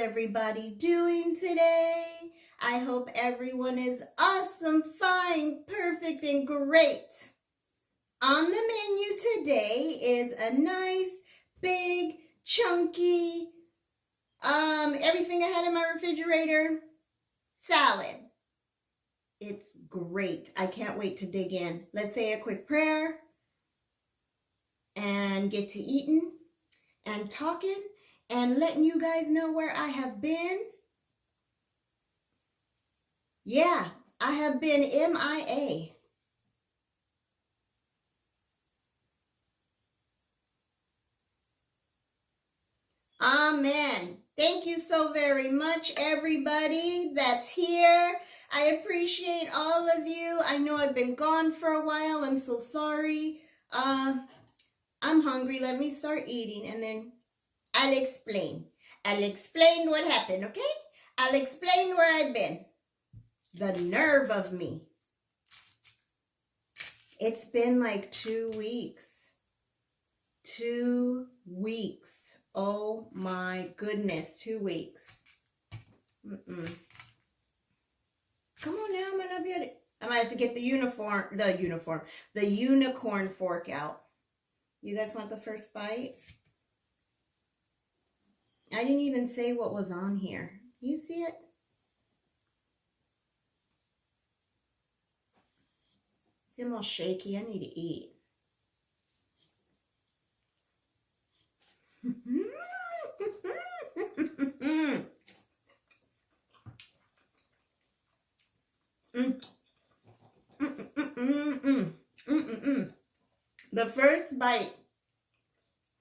everybody doing today? I hope everyone is awesome, fine, perfect, and great. On the menu today is a nice, big, chunky, everything I had in my refrigerator, salad. It's great. I can't wait to dig in. Let's say a quick prayer and get to eating and talking and letting you guys know where I have been. Yeah, I have been MIA. Amen. Thank you so very much, everybody that's here. I appreciate all of you. I know I've been gone for a while. I'm so sorry. I'm hungry. Let me start eating and then I'll explain. I'll explain what happened, okay? I'll explain where I've been. The nerve of me. It's been like 2 weeks. 2 weeks. Oh my goodness, 2 weeks. Come on now, I'm gonna be at it. I might have to get the unicorn fork out. You guys want the first bite? I didn't even say what was on here. You see it? See, I'm all shaky. I need to eat. The first bite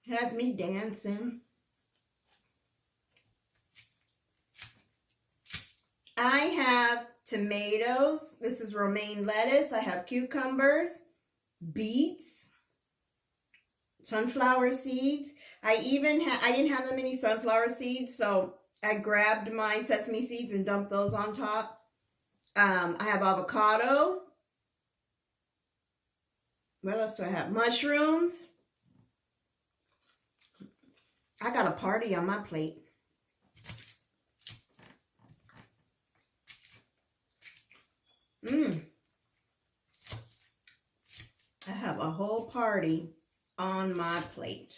has me dancing. I have tomatoes. This is romaine lettuce. I have cucumbers, beets, sunflower seeds. I didn't have that many sunflower seeds, so I grabbed my sesame seeds and dumped those on top. I have avocado. What else do I have? Mushrooms. I got a party on my plate. I have a whole party on my plate.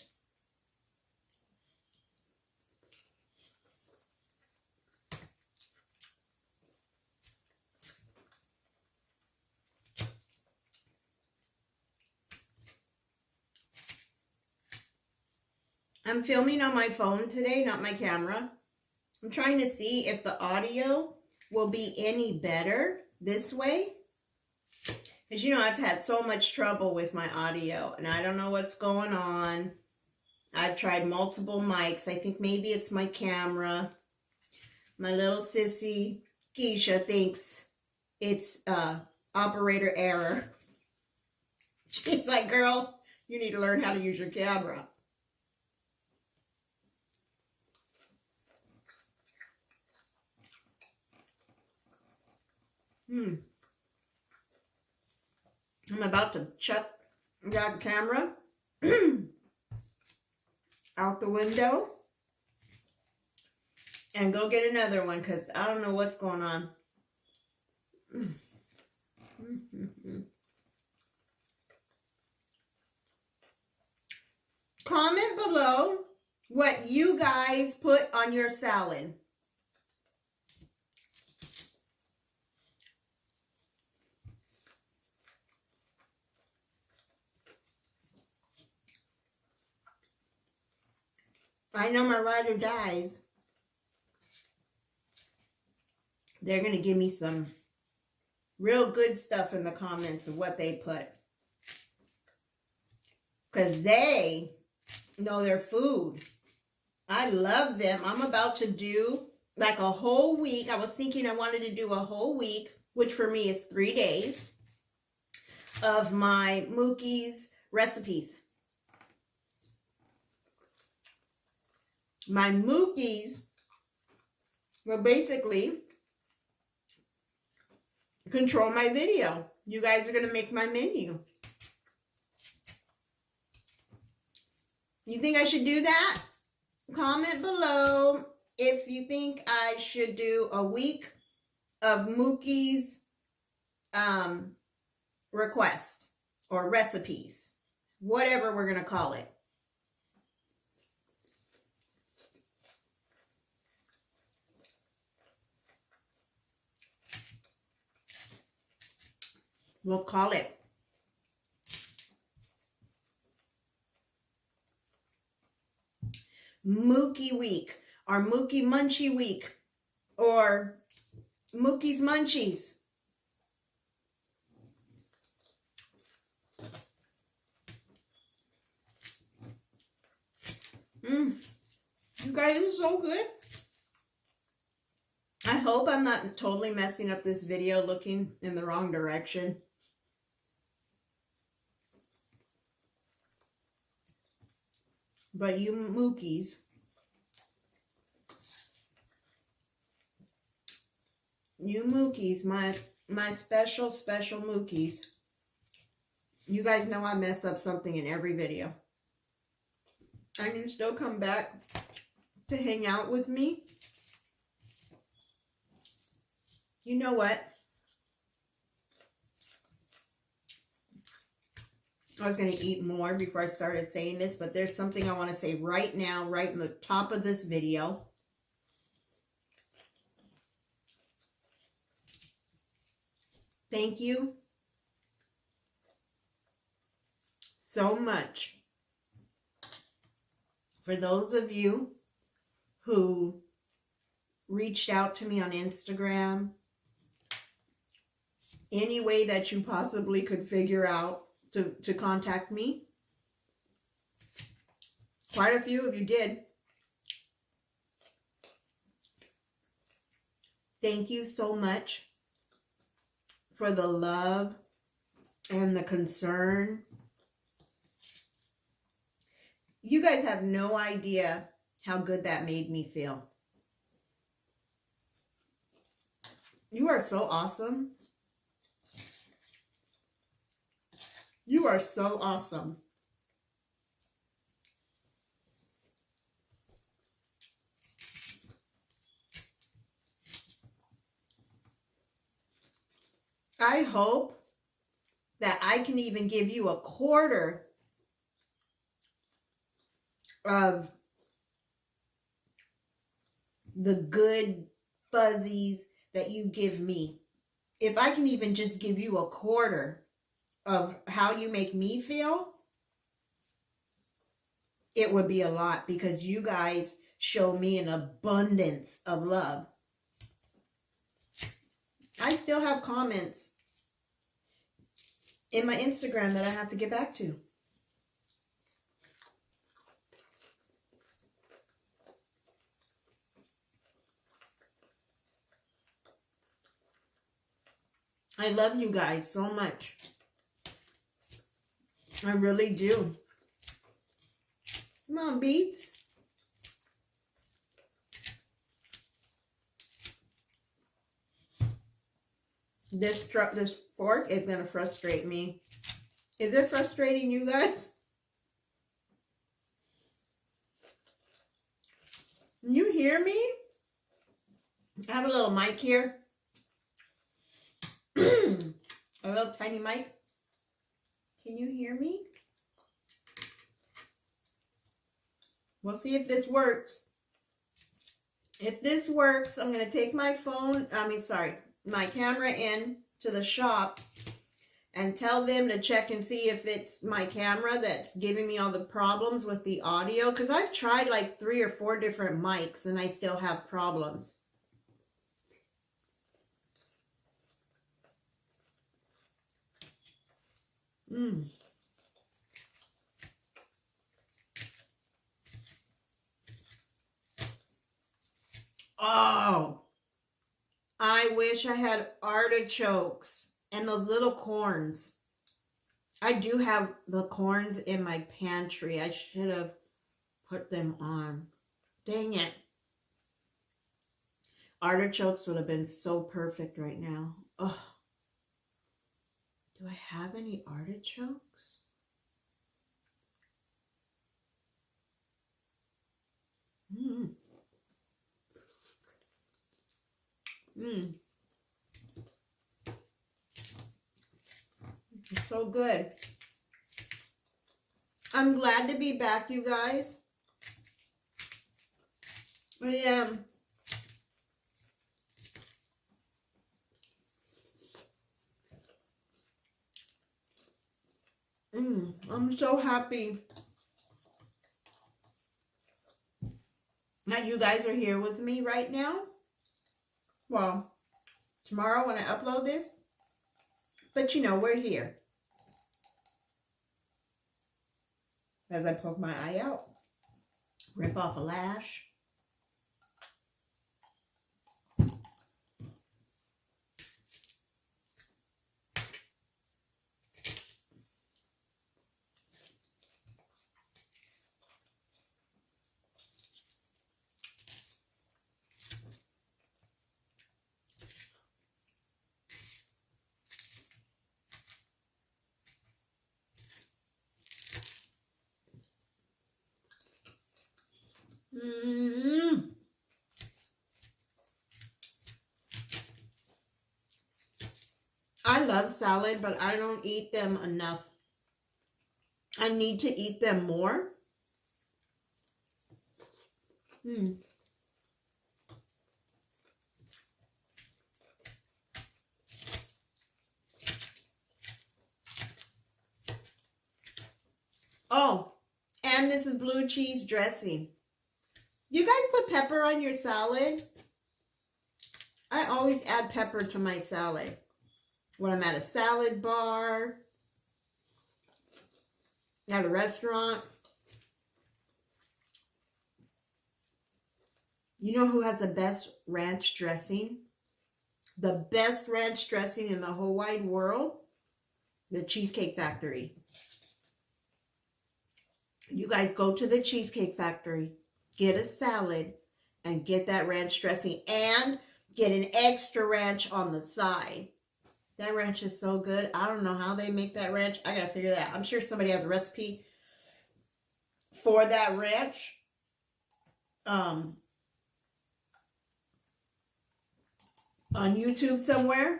I'm filming on my phone today, not my camera. I'm trying to see if the audio will be any better this way. Because, you know, I've had so much trouble with my audio, and I don't know what's going on. I've tried multiple mics. I think maybe it's my camera. My little sissy, Keisha, thinks it's operator error. She's like, girl, you need to learn how to use your camera. I'm about to chuck that camera out the window and go get another one because I don't know what's going on. Comment below what you guys put on your salad. I know my ride or dies. They're going to give me some real good stuff in the comments of what they put. Because they know their food. I love them. I'm about to do like a whole week. I was thinking I wanted to do a whole week, which for me is 3 days, of my Mookie's recipes. My Mookies will basically control my video. You guys are going to make my menu. You think I should do that? Comment below if you think I should do a week of Mookie's request or recipes, whatever we're going to call it. We'll call it Mookie Week or Mookie Munchie Week or Mookie's Munchies. You guys, it's so good. I hope I'm not totally messing up this video looking in the wrong direction. But you Mookies, my special Mookies, you guys know I mess up something in every video. And you still come back to hang out with me. You know what? I was going to eat more before I started saying this, but there's something I want to say right now, right in the top of this video. Thank you so much for those of you who reached out to me on Instagram, any way that you possibly could figure out to contact me. Quite a few of you did. Thank you so much for the love and the concern. You guys have no idea how good that made me feel. You are so awesome. You are so awesome. I hope that I can even give you a quarter of the good fuzzies that you give me. If I can even just give you a quarter of how you make me feel, it would be a lot, because you guys show me an abundance of love. I still have comments in my Instagram that I have to get back to. I love you guys so much. I really do. Come on, Beats. This fork is going to frustrate me. Is it frustrating you guys? Can you hear me? I have a little mic here. A little tiny mic. Can you hear me? We'll see if this works. If this works, I'm going to take my my camera in to the shop and tell them to check and see if it's my camera that's giving me all the problems with the audio. Because I've tried like 3 or 4 different mics and I still have problems. Oh, I wish I had artichokes and those little corns. I do have the corns in my pantry. I should have put them on. Dang it. Artichokes would have been so perfect right now. Oh, do I have any artichokes? Mmm. It's so good. I'm glad to be back, you guys. I am. I'm so happy that you guys are here with me right now. Well, tomorrow when I upload this, but you know, we're here. As I poke my eye out, rip off a lash. I love salad, but I don't eat them enough. I need to eat them more. Oh, and this is blue cheese dressing. You guys put pepper on your salad? I always add pepper to my salad. When I'm at a salad bar, at a restaurant. You know who has the best ranch dressing? The best ranch dressing in the whole wide world? The Cheesecake Factory. You guys go to the Cheesecake Factory, get a salad, and get that ranch dressing. And get an extra ranch on the side. That ranch is so good. I don't know how they make that ranch. I gotta figure that out. I'm sure somebody has a recipe for that ranch. On YouTube somewhere.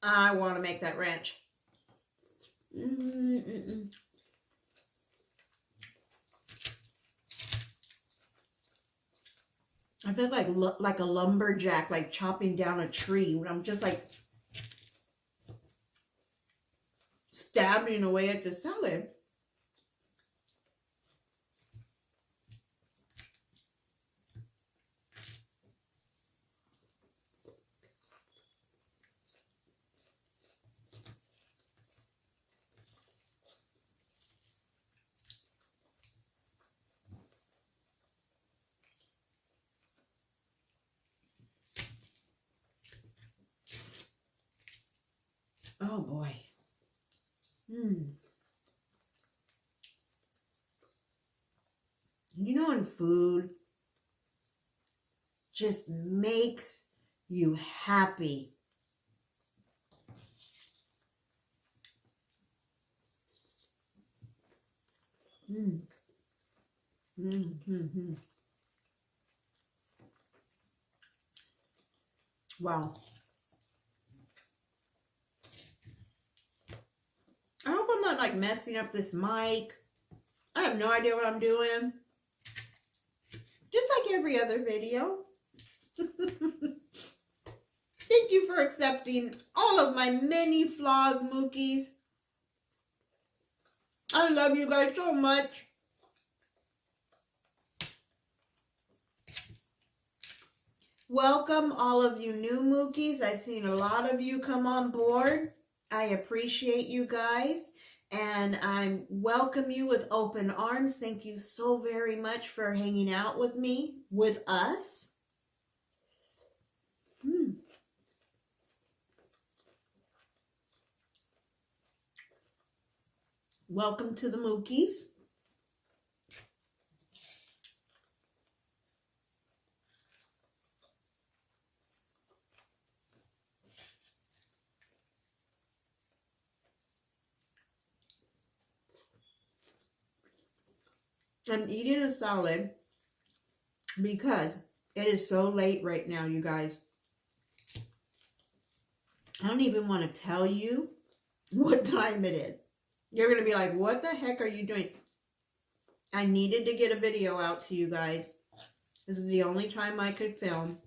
I want to make that ranch. I feel like a lumberjack, like chopping down a tree when I'm just like stabbing away at the salad. Oh boy. You know, when food just makes you happy. Wow. I hope I'm not like messing up this mic. I have no idea what I'm doing. Just like every other video. Thank you for accepting all of my many flaws, Mookies. I love you guys so much. Welcome all of you new Mookies. I've seen a lot of you come on board. I appreciate you guys. And I welcome you with open arms. Thank you so very much for hanging out with me, with us. Welcome to the Mookies. I'm eating a salad because it is so late right now, you guys. I don't even want to tell you what time it is. You're going to be like, what the heck are you doing? I needed to get a video out to you guys. This is the only time I could film.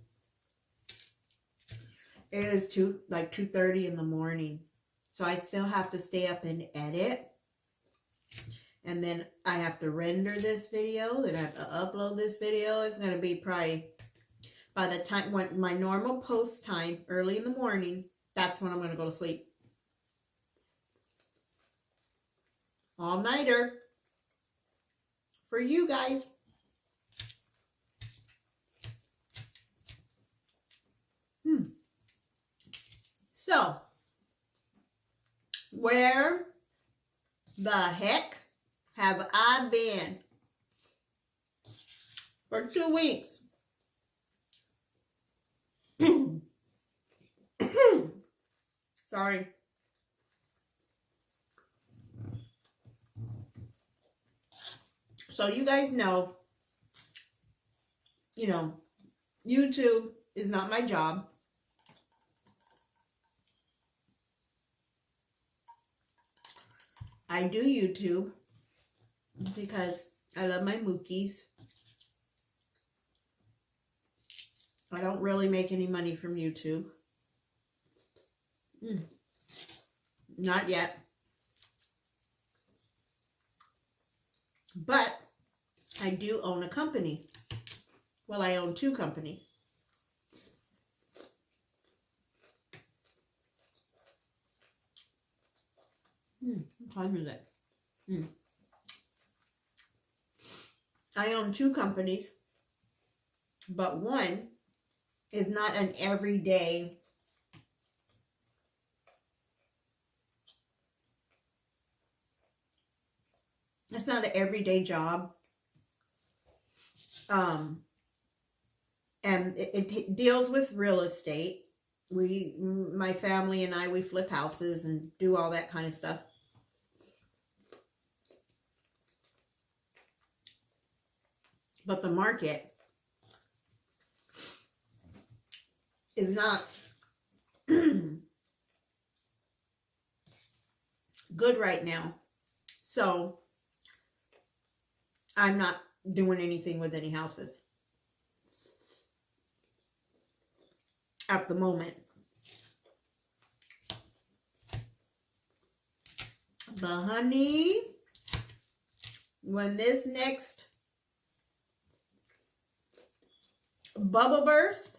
It is 2:30 in the morning. So I still have to stay up and edit. And then I have to render this video. Then I have to upload this video. It's going to be probably by the time when my normal post time, early in the morning, that's when I'm going to go to sleep. All-nighter for you guys. So, where the heck have I been for 2 weeks? Sorry. So you guys know, YouTube is not my job. I do YouTube because I love my mookies. I don't really make any money from YouTube. Not yet. But I do own a company. Well, I own 2 companies. What time is it? I own 2 companies, but one is not an everyday it's not an everyday job. And it deals with real estate. My family and I, we flip houses and do all that kind of stuff. But the market is not good right now. So I'm not doing anything with any houses at the moment. But honey, when this next bubble burst,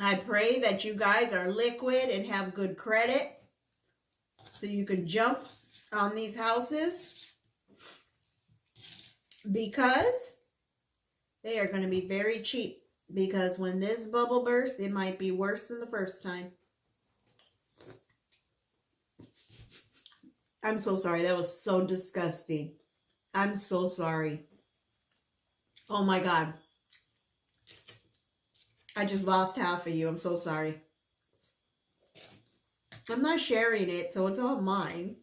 I pray that you guys are liquid and have good credit so you can jump on these houses, because they are going to be very cheap. Because when this bubble bursts, it might be worse than the first time. I'm so sorry. That was so disgusting. I'm so sorry. Oh my God. I just lost half of you. I'm so sorry. I'm not sharing it, so it's all mine.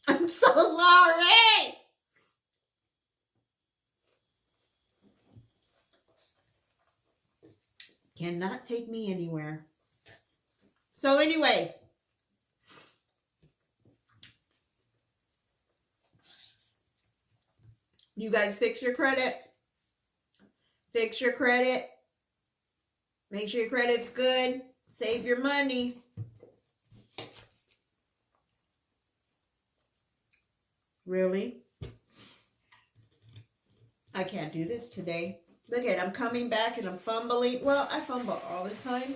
I'm so sorry. Cannot take me anywhere. So anyways, you guys fix your credit. Fix your credit. Make sure your credit's good. Save your money. Really? I can't do this today. Look at it, I'm coming back and I'm fumbling. Well, I fumble all the time.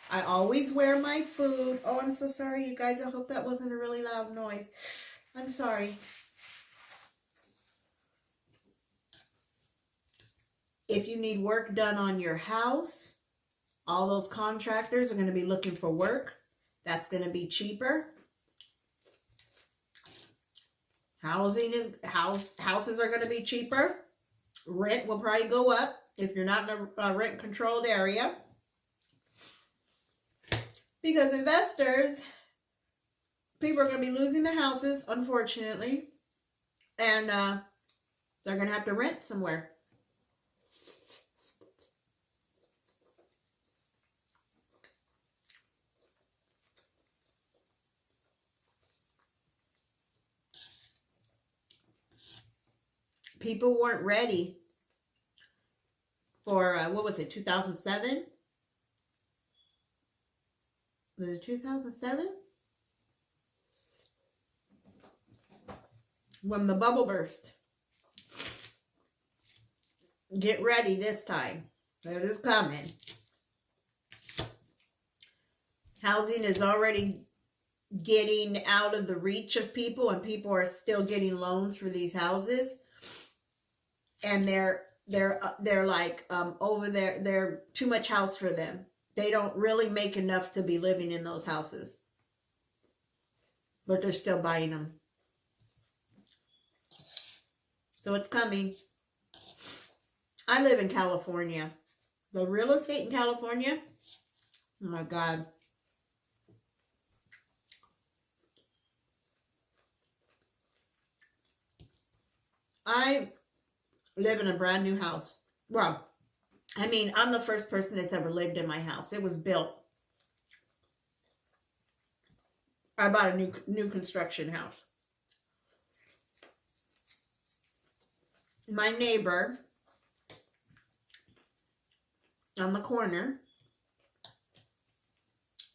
I always wear my food. Oh, I'm so sorry, you guys. I hope that wasn't a really loud noise. I'm sorry. If you need work done on your house, all those contractors are going to be looking for work. That's going to be cheaper. Houses are going to be cheaper. Rent will probably go up if you're not in a rent-controlled area. Because investors, people are going to be losing their houses, unfortunately. And they're going to have to rent somewhere. People weren't ready for, what was it, 2007? Was it 2007? When the bubble burst. Get ready this time. It is coming. Housing is already getting out of the reach of people, and people are still getting loans for these houses. And they're like over there. They're too much house for them. They don't really make enough to be living in those houses, but they're still buying them. So it's coming. I live in California. The real estate in California, oh my God. I live in a brand new house. Well, I mean, I'm the first person that's ever lived in my house. It was built. I bought a new construction house. My neighbor on the corner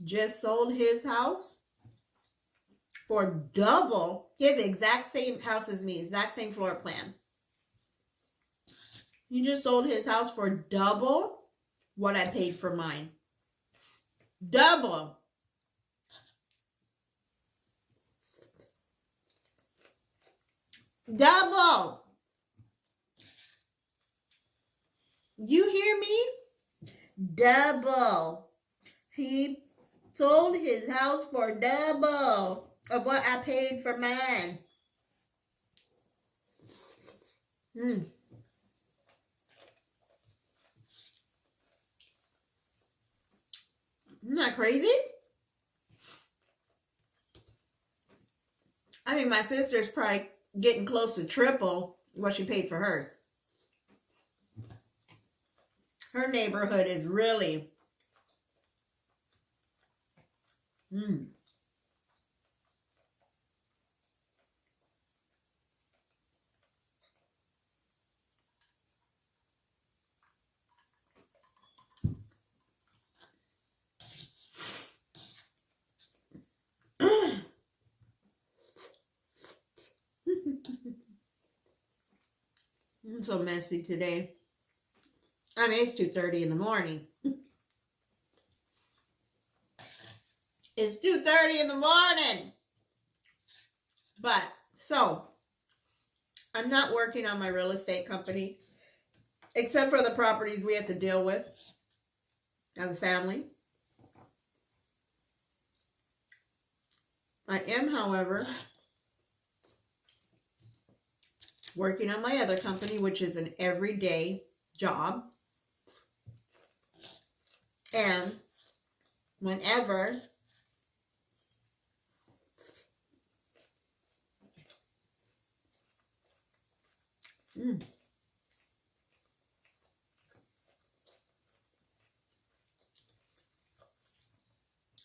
just sold his house for double. He has the exact same house as me, exact same floor plan. He just sold his house for double what I paid for mine. Double. Double. You hear me? Double. He sold his house for double of what I paid for mine. Isn't that crazy? I think my sister's probably getting close to triple what she paid for hers. Her neighborhood is really... I'm so messy today. I mean, it's 2:30 in the morning. It's 2:30 in the morning. But, so, I'm not working on my real estate company, except for the properties we have to deal with as a family. I am, however, working on my other company, which is an everyday job. And whenever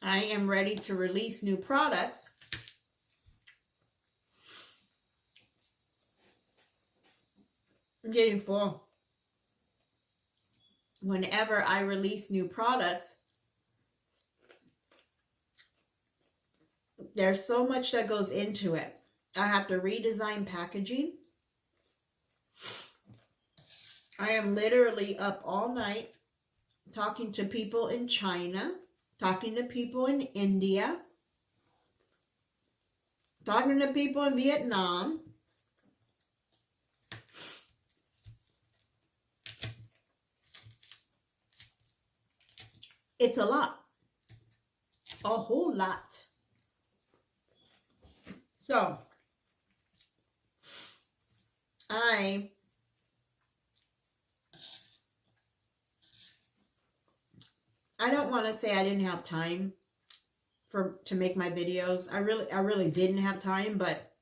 I am ready to release new products, I'm getting full. Whenever I release new products, there's so much that goes into it. I have to redesign packaging. I am literally up all night talking to people in China, talking to people in India, talking to people in Vietnam. It's a lot. A whole lot. So, I don't want to say I didn't have time to make my videos. I really didn't have time, but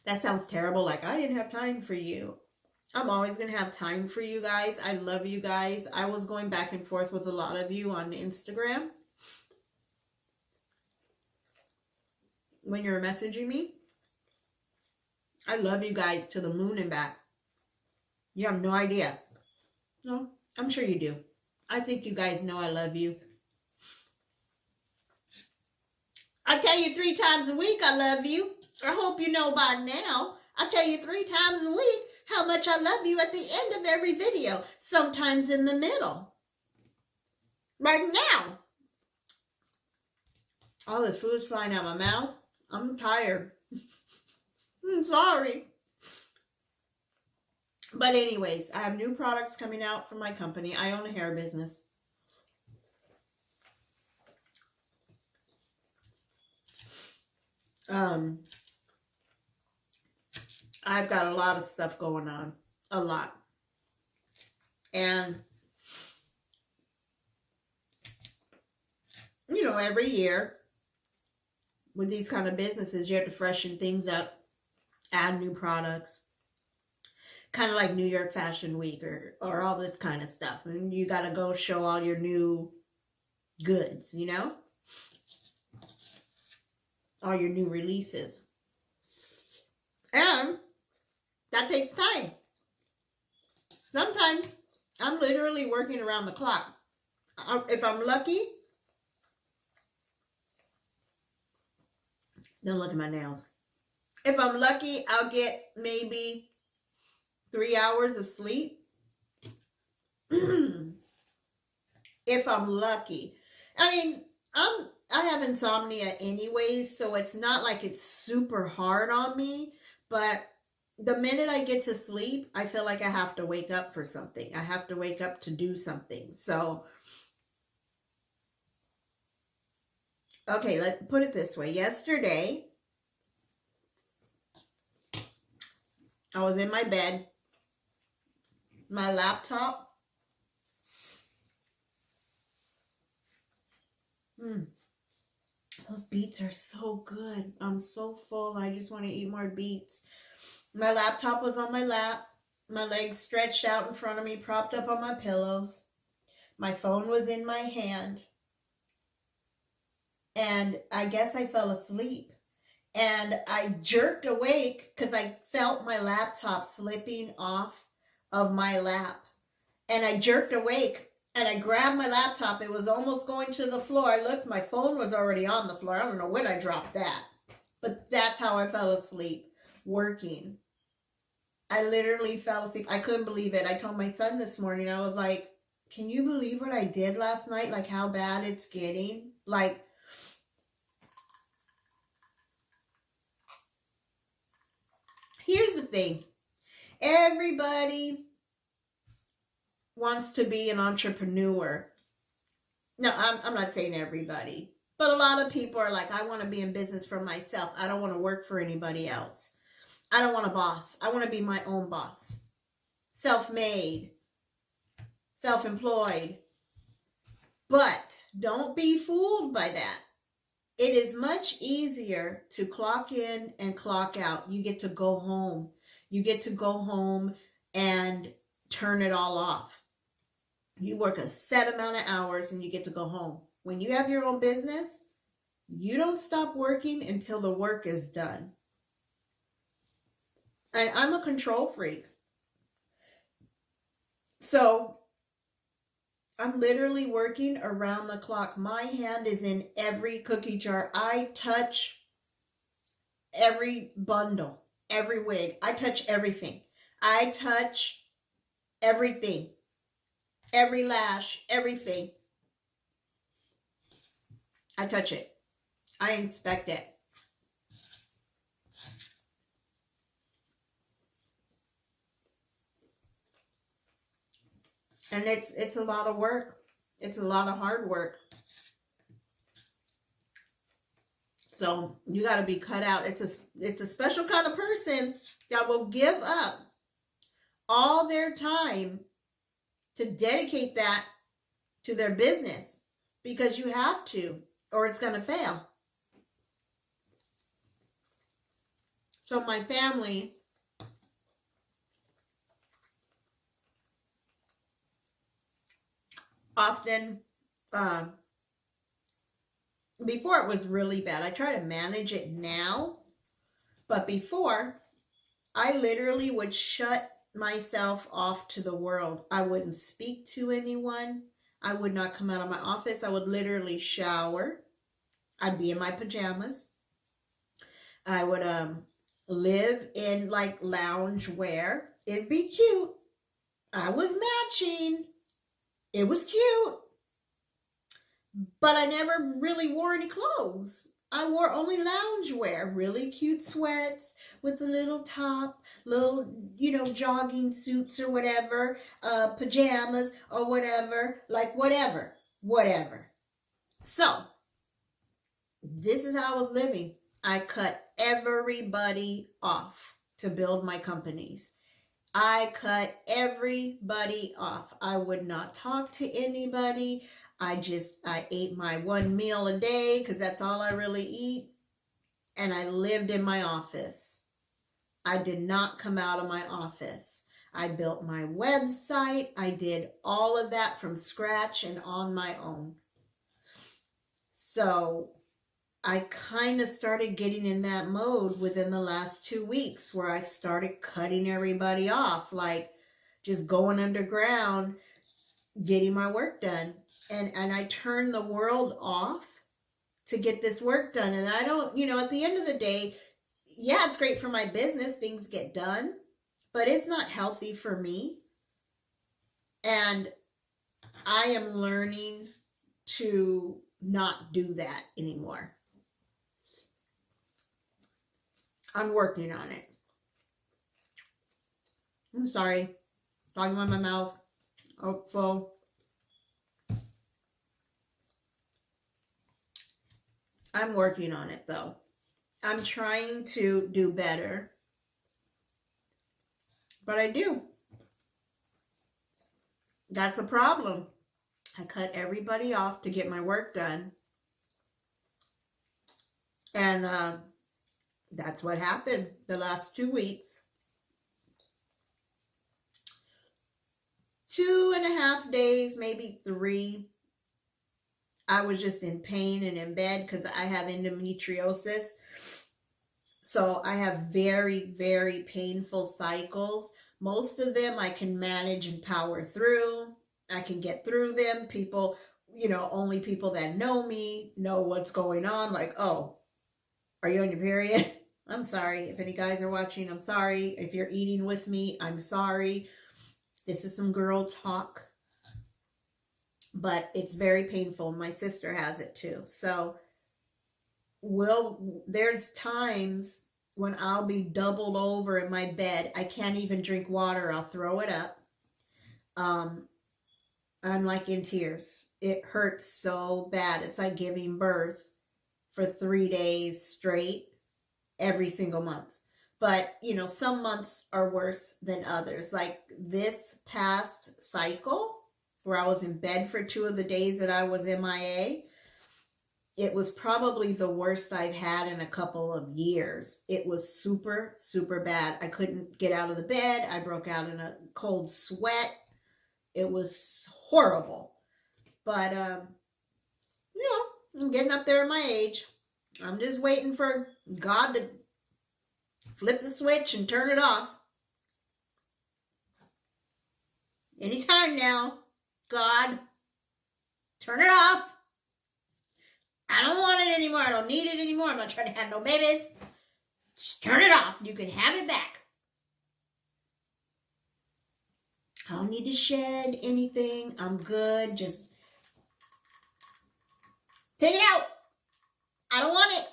That sounds terrible, like I didn't have time for you. I'm always going to have time for you guys. I love you guys. I was going back and forth with a lot of you on Instagram when you were messaging me. I love you guys to the moon and back. You have no idea. No, I'm sure you do. I think you guys know I love you. I tell you 3 times a week I love you. I hope you know by now. I tell you 3 times a week how much I love you at the end of every video. Sometimes in the middle. Right now. All this food is flying out my mouth. I'm tired. I'm sorry. But anyways, I have new products coming out from my company. I own a hair business. I've got a lot of stuff going on. A lot. And, you know, every year with these kind of businesses, you have to freshen things up, add new products. Kind of like New York Fashion Week or all this kind of stuff. And you got to go show all your new goods, you know? All your new releases. And that takes time. Sometimes I'm literally working around the clock. If I'm lucky, don't look at my nails. If I'm lucky, I'll get maybe 3 hours of sleep. If I'm lucky. I mean, I have insomnia anyways, so it's not like it's super hard on me, but the minute I get to sleep, I feel like I have to wake up for something. I have to wake up to do something. So, okay, let's put it this way. Yesterday, I was in my bed, my laptop. Those beets are so good. I'm so full. I just want to eat more beets. My laptop was on my lap. My legs stretched out in front of me, propped up on my pillows. My phone was in my hand. And I guess I fell asleep. And I jerked awake because I felt my laptop slipping off of my lap. And I jerked awake and I grabbed my laptop. It was almost going to the floor. I looked, my phone was already on the floor. I don't know when I dropped that. But that's how I fell asleep, working. I literally fell asleep. I couldn't believe it. I told my son this morning, I was like, can you believe what I did last night? Like how bad it's getting? Like, here's the thing. Everybody wants to be an entrepreneur. No, I'm not saying everybody, but a lot of people are like, I want to be in business for myself. I don't want to work for anybody else. I don't want a boss. I want to be my own boss. Self-made, self-employed. But don't be fooled by that. It is much easier to clock in and clock out. You get to go home. You get to go home and turn it all off. You work a set amount of hours and you get to go home. When you have your own business, you don't stop working until the work is done. I'm a control freak. So I'm literally working around the clock. My hand is in every cookie jar. I touch every bundle, every wig. I touch everything. I touch everything. Every lash, everything. I touch it. I inspect it. And it's a lot of work. It's a lot of hard work. So you got to be cut out. It's a special kind of person that will give up all their time to dedicate that to their business, because you have to, or it's going to fail. So my family often, before it was really bad. I try to manage it now, but before, I literally would shut myself off to the world. I wouldn't speak to anyone. I would not come out of my office. I would literally shower. I'd be in my pajamas. I would live in like lounge wear. It'd be cute. I was matching. It was cute. But I never really wore any clothes. I wore only loungewear, really cute sweats with a little top, little, jogging suits or whatever, pajamas or whatever, like whatever. So, this is how I was living. I cut everybody off to build my companies. I cut everybody off. I would not talk to anybody. I ate my one meal a day because that's all I really eat. And I lived in my office. I did not come out of my office. I built my website. I did all of that from scratch and on my own. So I kind of started getting in that mode within the last 2 weeks where I started cutting everybody off, like just going underground, getting my work done. And I turned the world off to get this work done. And I don't, at the end of the day, yeah, it's great for my business. Things get done, but it's not healthy for me. And I am learning to not do that anymore. I'm working on it. I'm sorry. Talking with my mouth full. I'm working on it though. I'm trying to do better. But I do. That's a problem. I cut everybody off to get my work done. And that's what happened the last 2 weeks. 2.5 days, maybe 3. I was just in pain and in bed because I have endometriosis. So I have very, very painful cycles. Most of them I can manage and power through. I can get through them. People, only people that know me know what's going on. Like, oh, are you on your period? I'm sorry. If any guys are watching, I'm sorry. If you're eating with me, I'm sorry. This is some girl talk. But it's very painful. My sister has it too. So there's times when I'll be doubled over in my bed. I can't even drink water. I'll throw it up. I'm like in tears. It hurts so bad. It's like giving birth for 3 days straight every single month. But, some months are worse than others. Like this past cycle, where I was in bed for 2 of the days that I was MIA, it was probably the worst I've had in a couple of years. It was super, super bad. I couldn't get out of the bed. I broke out in a cold sweat. It was horrible. But, I'm getting up there in my age. I'm just waiting for God to flip the switch and turn it off. Anytime now. God, turn it off. I don't want it anymore. I don't need it anymore. I'm not trying to have no babies. Just turn it off. You can have it back. I don't need to shed anything. I'm good. Just take it out. I don't want it.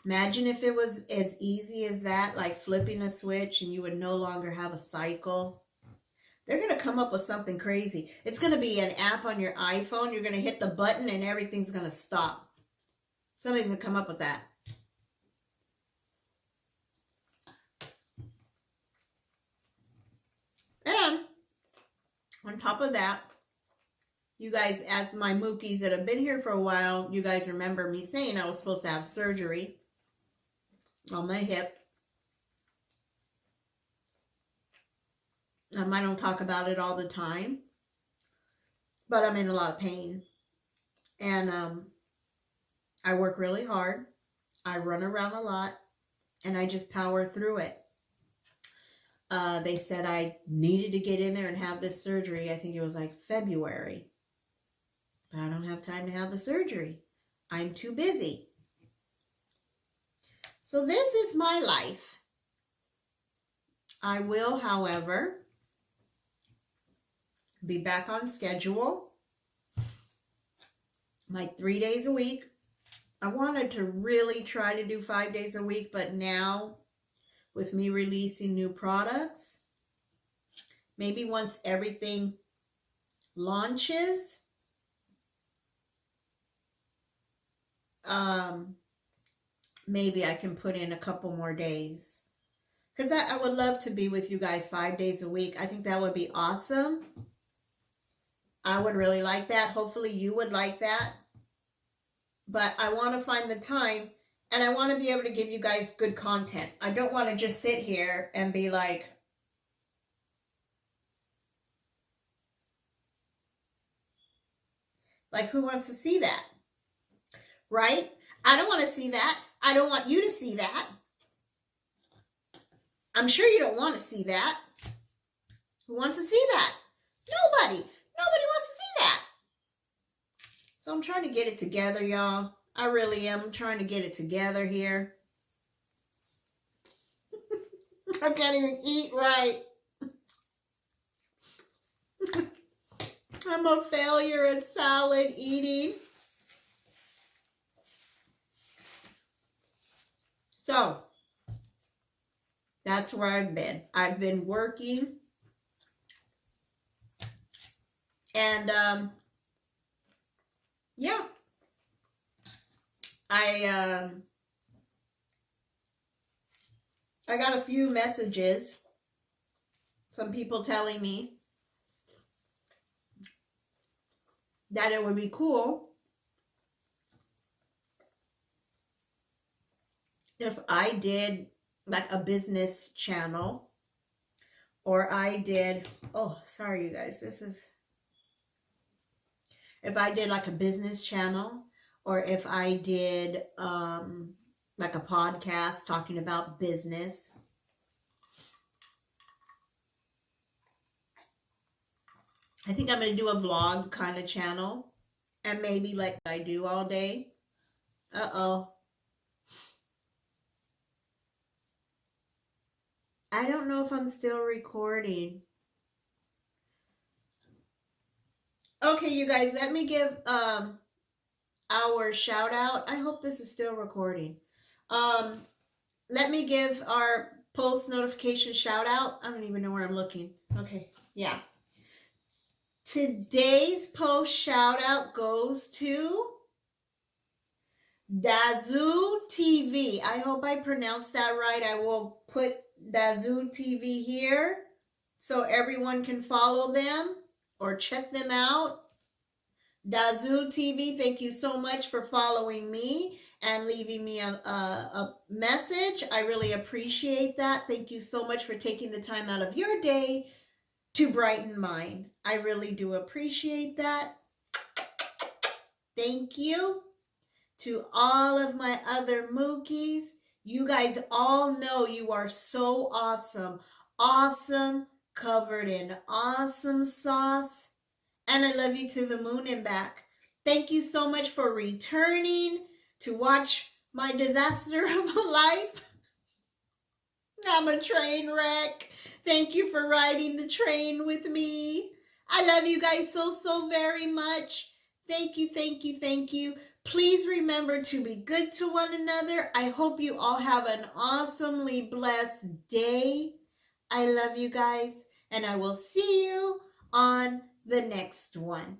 Imagine if it was as easy as that, like flipping a switch and you would no longer have a cycle. They're going to come up with something crazy. It's going to be an app on your iPhone. You're going to hit the button and everything's going to stop. Somebody's going to come up with that. And on top of that, You guys, as my Mookies that have been here for a while, you guys remember me saying I was supposed to have surgery on my hip. I don't talk about it all the time, but I'm in a lot of pain. And I work really hard. I run around a lot, and I just power through it. They said I needed to get in there and have this surgery. I think it was like February. But I don't have time to have the surgery. I'm too busy. So this is my life. I will, however, be back on schedule. Like 3 days a week. I wanted to really try to do 5 days a week, but now with me releasing new products, maybe once everything launches, maybe I can put in a couple more days. Because I would love to be with you guys 5 days a week. I think that would be awesome. I would really like that. Hopefully you would like that. But I want to find the time, and I want to be able to give you guys good content. I don't want to just sit here and be like, who wants to see that? Right? I don't want to see that. I don't want you to see that. I'm sure you don't want to see that. Who wants to see that? Nobody. Nobody wants to see that. So I'm trying to get it together, y'all. I really am. I'm trying to get it together here. I can't even eat right. I'm a failure at salad eating. So, that's where I've been. I've been working. And, yeah. I got a few messages. Some people telling me that it would be cool if I did like a business channel, or I did, oh, sorry you guys, if I did like a business channel, or if I did like a podcast talking about business. I think I'm going to do a vlog kind of channel, and maybe like I do all day. Uh-oh. I don't know if I'm still recording. Okay, you guys, let me give our shout out. I hope this is still recording. Let me give our post notification shout out. I don't even know where I'm looking. Okay, yeah. Today's post shout out goes to Dazoo TV. I hope I pronounced that right. I will put Dazoo TV here so everyone can follow them or check them out. Dazoo TV, thank you so much for following me and leaving me a message. I really appreciate that. Thank you so much for taking the time out of your day to brighten mine. I really do appreciate that. Thank you. To all of my other Mookies, you guys all know you are so awesome. Awesome, covered in awesome sauce. And I love you to the moon and back. Thank you so much for returning to watch my disaster of a life. I'm a train wreck. Thank you for riding the train with me. I love you guys so, so very much. Thank you, thank you, thank you. Please remember to be good to one another. I hope you all have an awesomely blessed day. I love you guys, and I will see you on the next one.